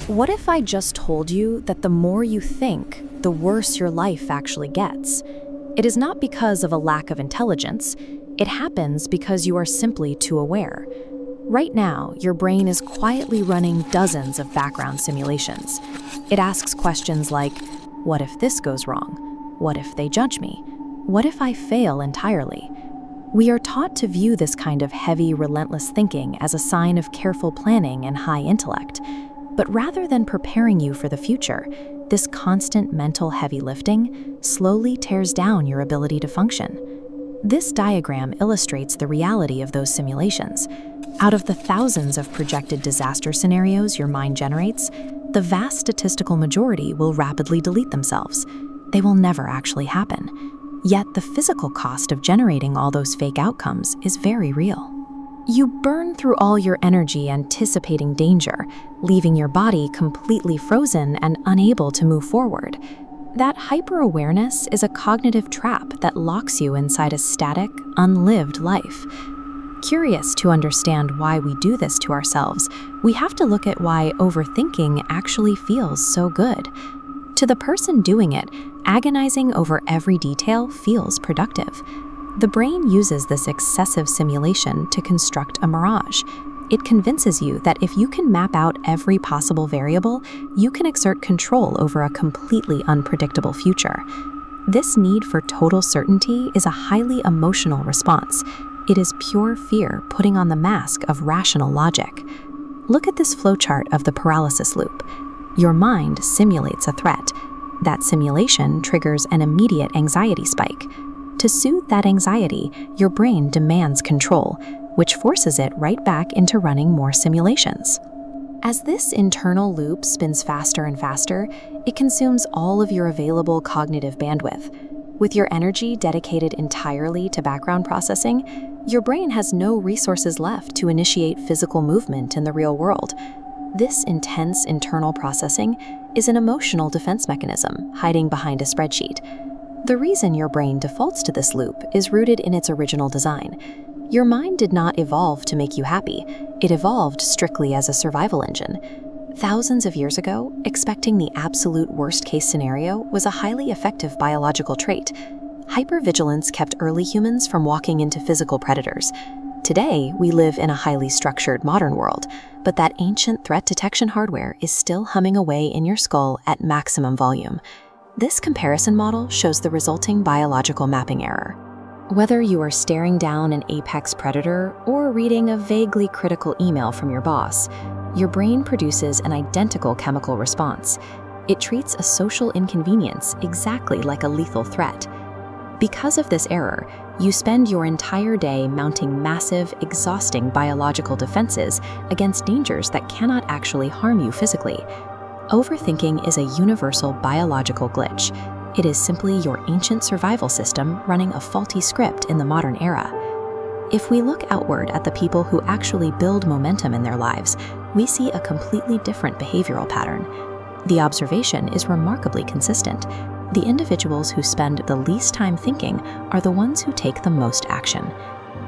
What if I just told you that the more you think, the worse your life actually gets? It is not because of a lack of intelligence. It happens because you are simply too aware. Right now, your brain is quietly running dozens of background simulations. It asks questions like, what if this goes wrong? What if they judge me? What if I fail entirely? We are taught to view this kind of heavy, relentless thinking as a sign of careful planning and high intellect. But rather than preparing you for the future, this constant mental heavy lifting slowly tears down your ability to function. This diagram illustrates the reality of those simulations. Out of the thousands of projected disaster scenarios your mind generates, the vast statistical majority will rapidly delete themselves. They will never actually happen. Yet the physical cost of generating all those fake outcomes is very real. You burn through all your energy anticipating danger, leaving your body completely frozen and unable to move forward. That hyper-awareness is a cognitive trap that locks you inside a static, unlived life. Curious to understand why we do this to ourselves, we have to look at why overthinking actually feels so good. To the person doing it, agonizing over every detail feels productive. The brain uses this excessive simulation to construct a mirage. It convinces you that if you can map out every possible variable, you can exert control over a completely unpredictable future. This need for total certainty is a highly emotional response. It is pure fear putting on the mask of rational logic. Look at this flowchart of the paralysis loop. Your mind simulates a threat. That simulation triggers an immediate anxiety spike. To soothe that anxiety, your brain demands control, which forces it right back into running more simulations. As this internal loop spins faster and faster, it consumes all of your available cognitive bandwidth. With your energy dedicated entirely to background processing, your brain has no resources left to initiate physical movement in the real world. This intense internal processing is an emotional defense mechanism hiding behind a spreadsheet. The reason your brain defaults to this loop is rooted in its original design. Your mind did not evolve to make you happy. It evolved strictly as a survival engine. Thousands of years ago, expecting the absolute worst-case scenario was a highly effective biological trait. Hypervigilance kept early humans from walking into physical predators. Today, we live in a highly structured modern world, but that ancient threat detection hardware is still humming away in your skull at maximum volume. This comparison model shows the resulting biological mapping error. Whether you are staring down an apex predator or reading a vaguely critical email from your boss, your brain produces an identical chemical response. It treats a social inconvenience exactly like a lethal threat. Because of this error, you spend your entire day mounting massive, exhausting biological defenses against dangers that cannot actually harm you physically. Overthinking is a universal biological glitch. It is simply your ancient survival system running a faulty script in the modern era. If we look outward at the people who actually build momentum in their lives, we see a completely different behavioral pattern. The observation is remarkably consistent. The individuals who spend the least time thinking are the ones who take the most action.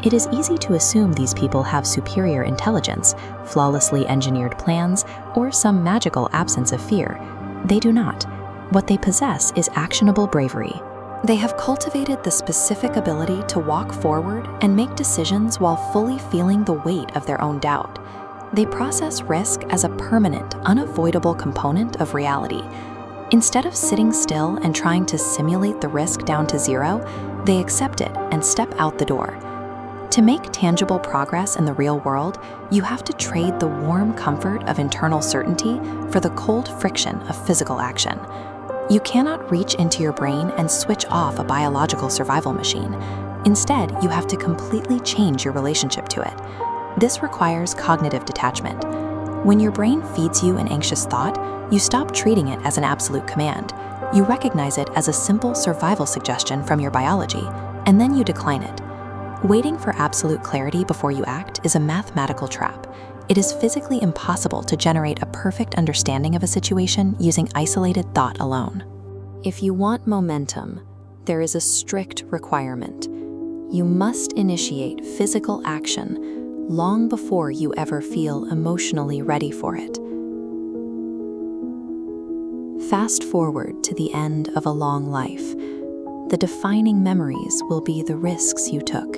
It is easy to assume these people have superior intelligence, flawlessly engineered plans, or some magical absence of fear. They do not. What they possess is actionable bravery. They have cultivated the specific ability to walk forward and make decisions while fully feeling the weight of their own doubt. They process risk as a permanent, unavoidable component of reality. Instead of sitting still and trying to simulate the risk down to zero, they accept it and step out the door. To make tangible progress in the real world, you have to trade the warm comfort of internal certainty for the cold friction of physical action. You cannot reach into your brain and switch off a biological survival machine. Instead, you have to completely change your relationship to it. This requires cognitive detachment. When your brain feeds you an anxious thought, you stop treating it as an absolute command. You recognize it as a simple survival suggestion from your biology, and then you decline it. Waiting for absolute clarity before you act is a mathematical trap. It is physically impossible to generate a perfect understanding of a situation using isolated thought alone. If you want momentum, there is a strict requirement. You must initiate physical action long before you ever feel emotionally ready for it. Fast forward to the end of a long life. The defining memories will be the risks you took.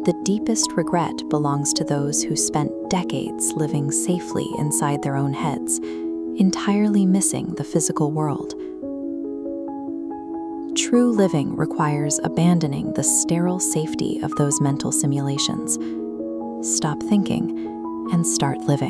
The deepest regret belongs to those who spent decades living safely inside their own heads, entirely missing the physical world. True living requires abandoning the sterile safety of those mental simulations. Stop thinking and start living.